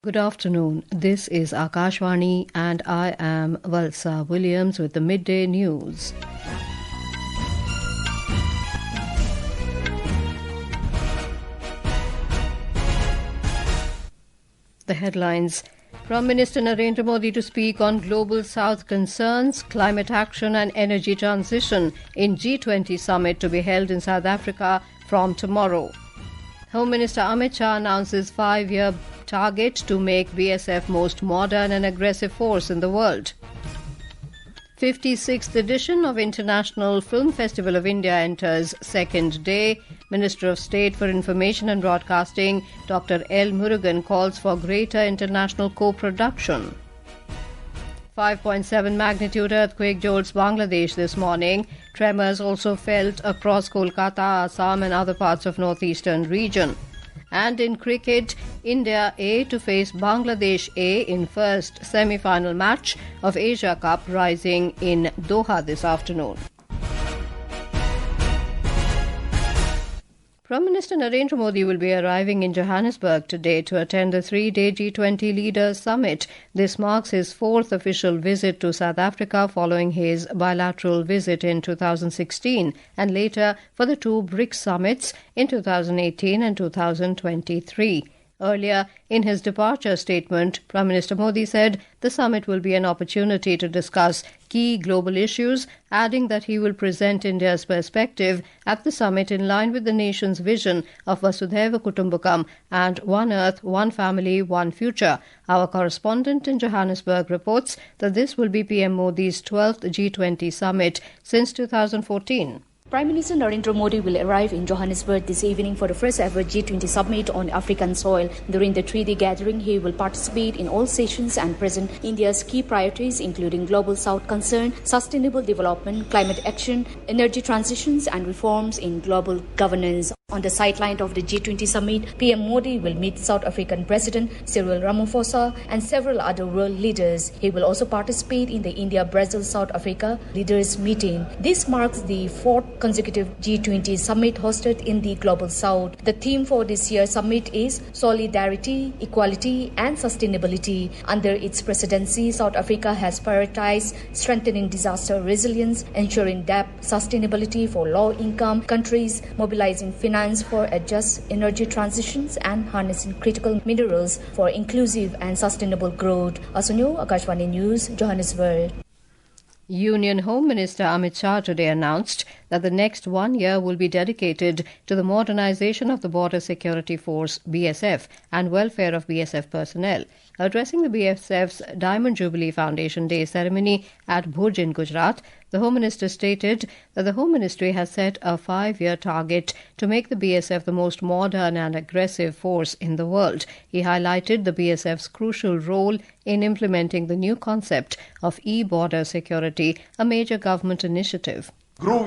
Good afternoon. This is Akashvani and I am Valsa Williams with the midday news. The headlines. Prime Minister Narendra Modi to speak on Global South concerns, climate action and energy transition in G20 Summit to be held in South Africa from tomorrow. Home Minister Amit Shah announces 5-year target to make BSF most modern and aggressive force in the world. 56th edition of International Film Festival of India enters second day. Minister of State for Information and Broadcasting, Dr. L Murugan, calls for greater international co-production. 5.7 magnitude earthquake jolts Bangladesh this morning. Tremors also felt across Kolkata, Assam and other parts of northeastern region. And in cricket, India A to face Bangladesh A in first semi-final match of Asia Cup rising in Doha this afternoon. Prime Minister Narendra Modi will be arriving in Johannesburg today to attend the 3-day G20 Leaders Summit. This marks his fourth official visit to South Africa following his bilateral visit in 2016 and later for the two BRICS summits in 2018 and 2023. Earlier, in his departure statement, Prime Minister Modi said the summit will be an opportunity to discuss key global issues, adding that he will present India's perspective at the summit in line with the nation's vision of Vasudhaiva Kutumbakam and One Earth, One Family, One Future. Our correspondent in Johannesburg reports that this will be PM Modi's 12th G20 summit since 2014. Prime Minister Narendra Modi will arrive in Johannesburg this evening for the first ever G20 Summit on African soil. During the 3-day gathering, he will participate in all sessions and present India's key priorities including Global South concern, sustainable development, climate action, energy transitions and reforms in global governance. On the sideline of the G20 Summit, PM Modi will meet South African President Cyril Ramaphosa and several other world leaders. He will also participate in the India-Brazil-South Africa Leaders Meeting. This marks the fourth consecutive G20 Summit hosted in the Global South. The theme for this year's summit is Solidarity, Equality and Sustainability. Under its presidency, South Africa has prioritized strengthening disaster resilience, ensuring debt sustainability for low-income countries, mobilizing finance for a just energy transitions and harnessing critical minerals for inclusive and sustainable growth. Asunyo, Akashvani News, Johannesburg. Union Home Minister Amit Shah today announced that the next 1 year will be dedicated to the modernization of the Border Security Force BSF and welfare of BSF personnel. Addressing the BSF's Diamond Jubilee Foundation Day ceremony at Bhuj in Gujarat, the Home Minister stated that the Home Ministry has set a 5-year target to make the BSF the most modern and aggressive force in the world. He highlighted the BSF's crucial role in implementing the new concept of e-border security, a major government initiative. Home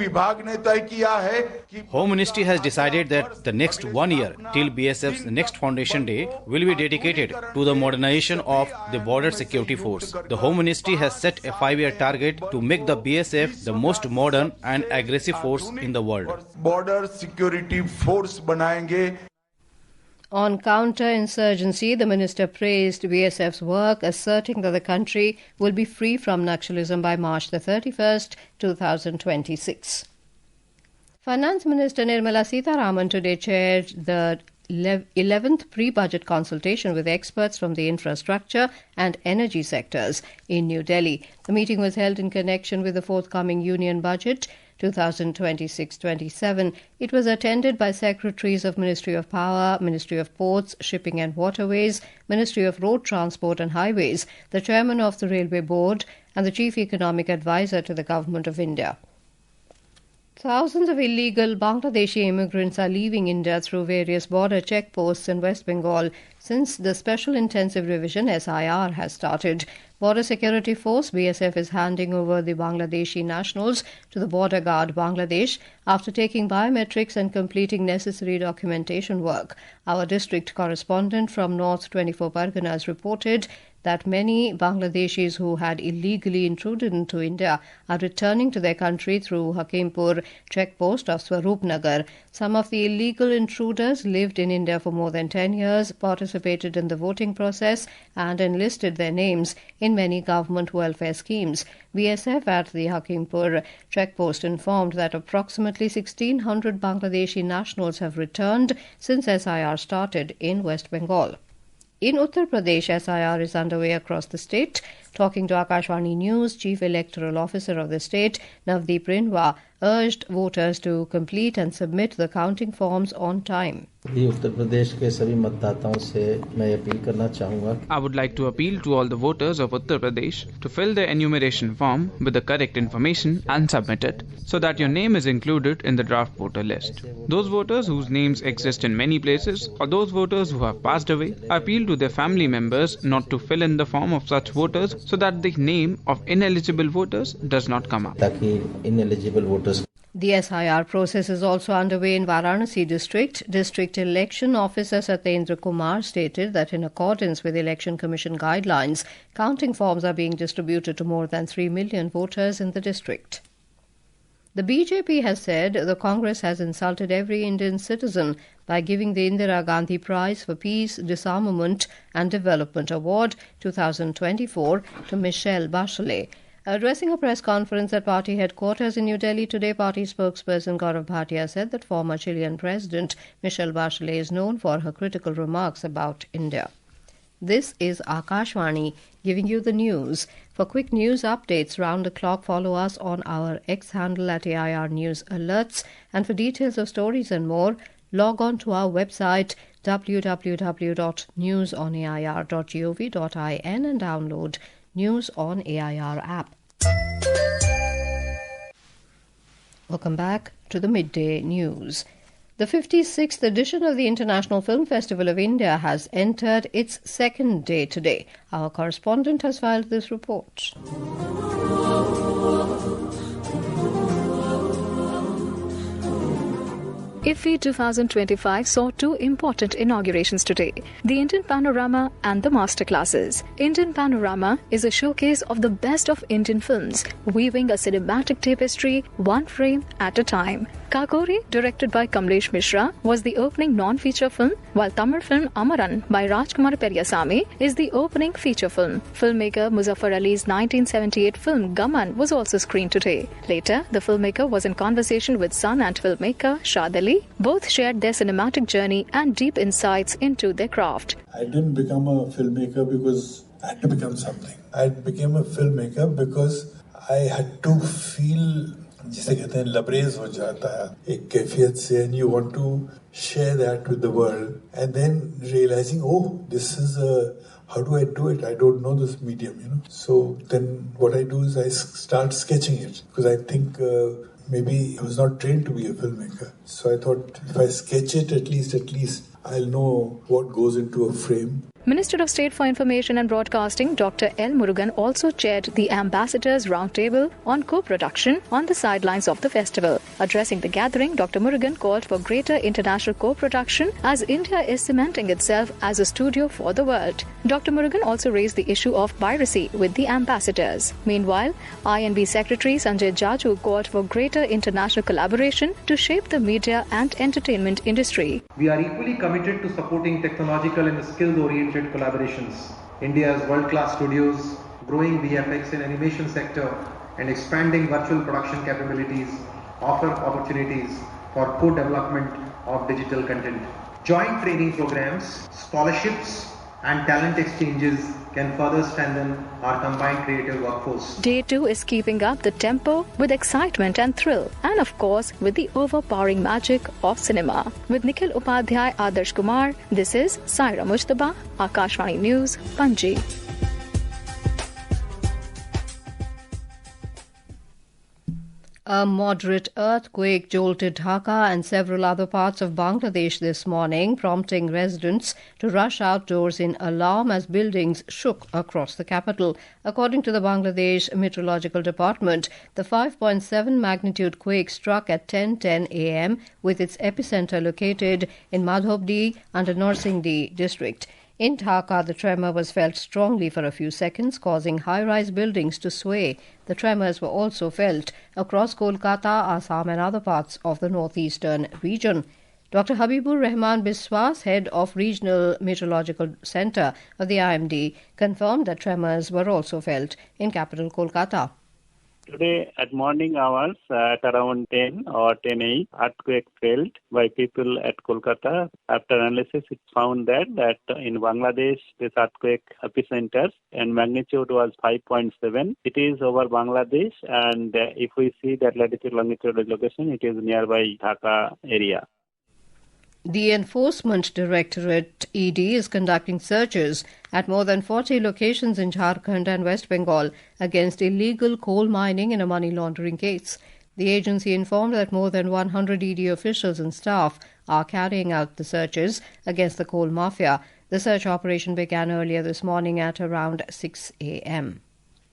Ministry has decided that the next 1 year till BSF's next Foundation Day will be dedicated to the modernization of the Border Security Force. The Home Ministry has set a 5-year target to make the BSF the most modern and aggressive force in the world. Border Security Force banayenge. On counter-insurgency, the minister praised BSF's work, asserting that the country will be free from Naxalism by March the 31st, 2026. Finance Minister Nirmala Sitharaman today chaired the 11th pre-budget consultation with experts from the infrastructure and energy sectors in New Delhi. The meeting was held in connection with the forthcoming Union Budget 2026-27. It was attended by Secretaries of Ministry of Power, Ministry of Ports, Shipping and Waterways, Ministry of Road Transport and Highways, the Chairman of the Railway Board and the Chief Economic Advisor to the Government of India. Thousands of illegal Bangladeshi immigrants are leaving India through various border checkposts in West Bengal since the Special Intensive Revision SIR has started. Border Security Force BSF is handing over the Bangladeshi nationals to the Border Guard Bangladesh after taking biometrics and completing necessary documentation work. Our district correspondent from North 24 Parganas reported that many Bangladeshis who had illegally intruded into India are returning to their country through Hakimpur checkpost of Swarupnagar. Some of the illegal intruders lived in India for more than 10 years, participated in the voting process and enlisted their names in many government welfare schemes. BSF at the Hakimpur checkpost informed that approximately 1,600 Bangladeshi nationals have returned since SIR started in West Bengal. In Uttar Pradesh, SIR is underway across the state. Talking to Akashvani News, Chief Electoral Officer of the state, Navdeep Rindwa, urged voters to complete and submit the counting forms on time. Uttar Pradesh के सभी मतदाताओं से मैं appeal करना चाहूँगा. I would like to appeal to all the voters of Uttar Pradesh to fill their enumeration form with the correct information and submit it so that your name is included in the draft voter list. Those voters whose names exist in many places or those voters who have passed away, I appeal to their family members not to fill in the form of such voters so that the name of ineligible voters does not come up. ताकि ineligible voters. The SIR process is also underway in Varanasi district. District Election Officer Satyendra Kumar stated that in accordance with Election Commission guidelines, counting forms are being distributed to more than 3 million voters in the district. The BJP has said the Congress has insulted every Indian citizen by giving the Indira Gandhi Prize for Peace, Disarmament and Development Award 2024 to Michelle Bachelet. Addressing a press conference at party headquarters in New Delhi today, party spokesperson Gaurav Bhatia said that former Chilean President Michelle Bachelet is known for her critical remarks about India. This is Akashvani giving you the news. For quick news updates round the clock, follow us on our X handle at AIR News Alerts. And for details of stories and more, log on to our website www.newsonair.gov.in and download News on AIR app. Welcome back to the Midday News. The 56th edition of the International Film Festival of India has entered its second day today. Our correspondent has filed this report. IFFI 2025 saw two important inaugurations today, the Indian Panorama and the Masterclasses. Indian Panorama is a showcase of the best of Indian films, weaving a cinematic tapestry one frame at a time. Kakori, directed by Kamlesh Mishra, was the opening non-feature film, while Tamil film Amaran by Rajkumar Periyasamy is the opening feature film. Filmmaker Muzaffar Ali's 1978 film Gaman was also screened today. Later, the filmmaker was in conversation with son and filmmaker Shad Ali. Both shared their cinematic journey and deep insights into their craft. I didn't become a filmmaker because I had to become something. I became a filmmaker because I had to feel, जिसे कहते हैं लबरेज हो जाता है एक कैफियत से, and you want to share that with the world, and then realizing, oh, this is how do I do it? I don't know this medium, So then what I do is I start sketching it because I think maybe I was not trained to be a filmmaker. So I thought if I sketch it, at least I'll know what goes into a frame. Minister of State for Information and Broadcasting Dr. L Murugan also chaired the Ambassadors Roundtable on co-production on the sidelines of the festival. Addressing the gathering, Dr. Murugan called for greater international co-production as India is cementing itself as a studio for the world. Dr. Murugan also raised the issue of piracy with the ambassadors. Meanwhile, INB Secretary Sanjay Jaju called for greater international collaboration to shape the media and entertainment industry. We are equally committed to supporting technological and skills-oriented collaborations. India's world-class studios, growing VFX and animation sector, and expanding virtual production capabilities offer opportunities for co-development of digital content. Joint training programs, scholarships, and talent exchanges can further strengthen our combined creative workforce. Day 2 is keeping up the tempo with excitement and thrill, and of course with the overpowering magic of cinema. With Nikhil Upadhyay, Adarsh Kumar, this is Saira Mujtaba, Akashvani News, Panji. A moderate earthquake jolted Dhaka and several other parts of Bangladesh this morning, prompting residents to rush outdoors in alarm as buildings shook across the capital. According to the Bangladesh Meteorological Department, the 5.7 magnitude quake struck at 10:10 a.m. with its epicenter located in Madhobdi under Narsingdi district. In Dhaka, the tremor was felt strongly for a few seconds, causing high-rise buildings to sway. The tremors were also felt across Kolkata, Assam and other parts of the northeastern region. Dr. Habibur Rahman Biswas, head of Regional Meteorological Centre of the IMD, confirmed that tremors were also felt in capital Kolkata. Today at morning hours at around 10 or 10:08, earthquake felt by people at Kolkata. After analysis, it found that in Bangladesh, this earthquake epicenter and magnitude was 5.7. It is over Bangladesh, and if we see that latitude longitude location, it is nearby Dhaka area. The Enforcement Directorate ED is conducting searches at more than 40 locations in Jharkhand and West Bengal against illegal coal mining in a money laundering case. The agency informed that more than 100 ED officials and staff are carrying out the searches against the coal mafia. The search operation began earlier this morning at around 6 a.m.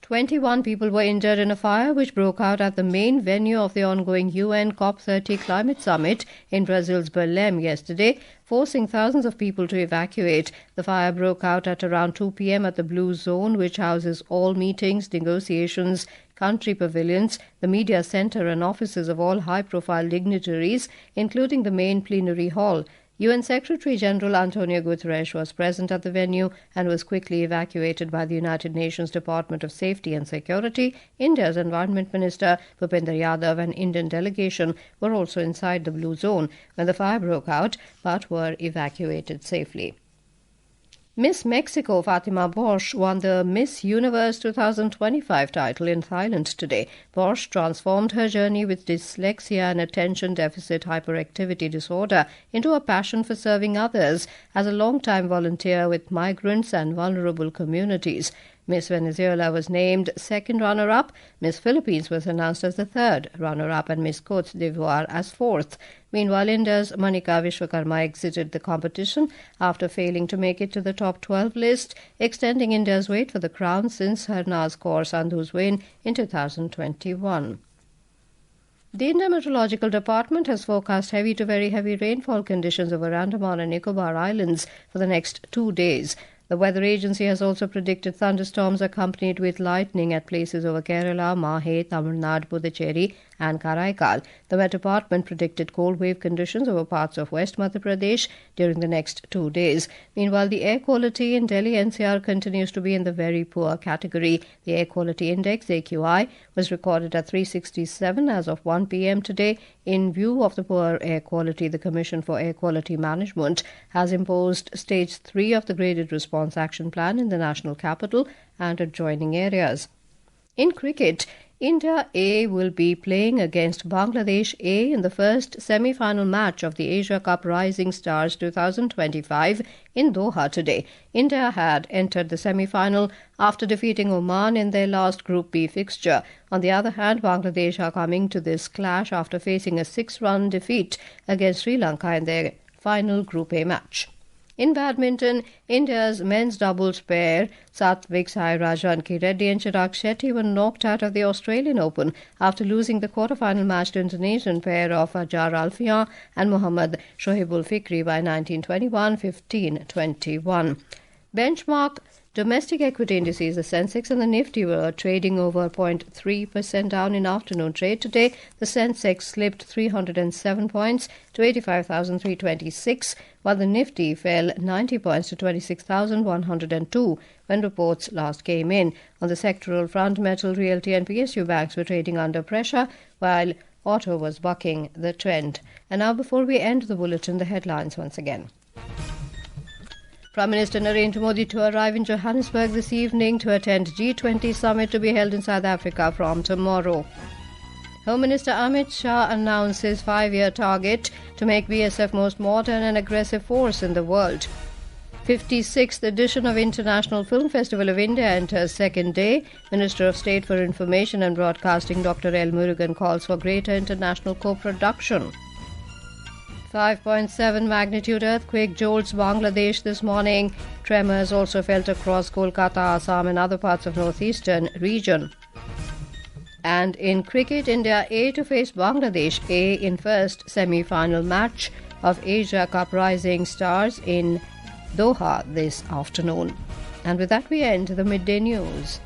21 people were injured in a fire which broke out at the main venue of the ongoing UN COP30 Climate Summit in Brazil's Belém yesterday, forcing thousands of people to evacuate. The fire broke out at around 2 p.m. at the Blue Zone, which houses all meetings, negotiations, country pavilions, the media centre and offices of all high-profile dignitaries, including the main plenary hall. UN Secretary-General Antonio Guterres was present at the venue and was quickly evacuated by the United Nations Department of Safety and Security. India's Environment Minister Bhupender Yadav and Indian delegation were also inside the Blue Zone when the fire broke out, but were evacuated safely. Miss Mexico Fatima Bosch won the Miss Universe 2025 title in Thailand today. Bosch transformed her journey with dyslexia and attention deficit hyperactivity disorder into a passion for serving others as a long-time volunteer with migrants and vulnerable communities. Miss Venezuela was named second runner-up, Miss Philippines was announced as the third runner-up, and Miss Côte d'Ivoire as fourth. Meanwhile, India's Manika Vishwakarma exited the competition after failing to make it to the top 12 list, extending India's wait for the crown since Harnaz Kaur Sandhu's win in 2021. The Indian Meteorological Department has forecast heavy to very heavy rainfall conditions over Andaman and Nicobar Islands for the next 2 days. The weather agency has also predicted thunderstorms accompanied with lightning at places over Kerala, Mahe, Tamil Nadu, Puducherry and Karaikal. The Met Department predicted cold wave conditions over parts of West Madhya Pradesh during the next 2 days. Meanwhile, the air quality in Delhi NCR continues to be in the very poor category. The air quality index, AQI, was recorded at 367 as of 1 p.m. today. In view of the poor air quality, the Commission for Air Quality Management has imposed Stage 3 of the Graded Response Action Plan in the national capital and adjoining areas. In cricket, India A will be playing against Bangladesh A in the first semi-final match of the Asia Cup Rising Stars 2025 in Doha today. India had entered the semi-final after defeating Oman in their last Group B fixture. On the other hand, Bangladesh are coming to this clash after facing a 6-run defeat against Sri Lanka in their final Group A match. In badminton, India's men's doubles pair, Satvik Sairaj Ranki-Reddy and Chirag Shetty were knocked out of the Australian Open after losing the quarter-final match to Indonesian pair of Ajar Alfian and Muhammad Shohibul Fikri by 19-21, 15-21. Benchmark domestic equity indices, the Sensex and the Nifty, were trading over 0.3% down in afternoon trade today. The Sensex slipped 307 points to 85,326, while the Nifty fell 90 points to 26,102 when reports last came in. On the sectoral front, metal, realty and PSU banks were trading under pressure, while auto was bucking the trend. And now, before we end the bulletin, the headlines once again. Prime Minister Narendra Modi to arrive in Johannesburg this evening to attend G20 Summit to be held in South Africa from tomorrow. Home Minister Amit Shah announces 5-year target to make BSF most modern and aggressive force in the world. 56th edition of International Film Festival of India enters second day. Minister of State for Information and Broadcasting Dr. L Murugan calls for greater international co-production. 5.7 magnitude earthquake jolts Bangladesh this morning. Tremors also felt across Kolkata, Assam and other parts of northeastern region. And in cricket, India A to face Bangladesh A in first semi-final match of Asia Cup Rising Stars in Doha this afternoon. And with that, we end the midday news.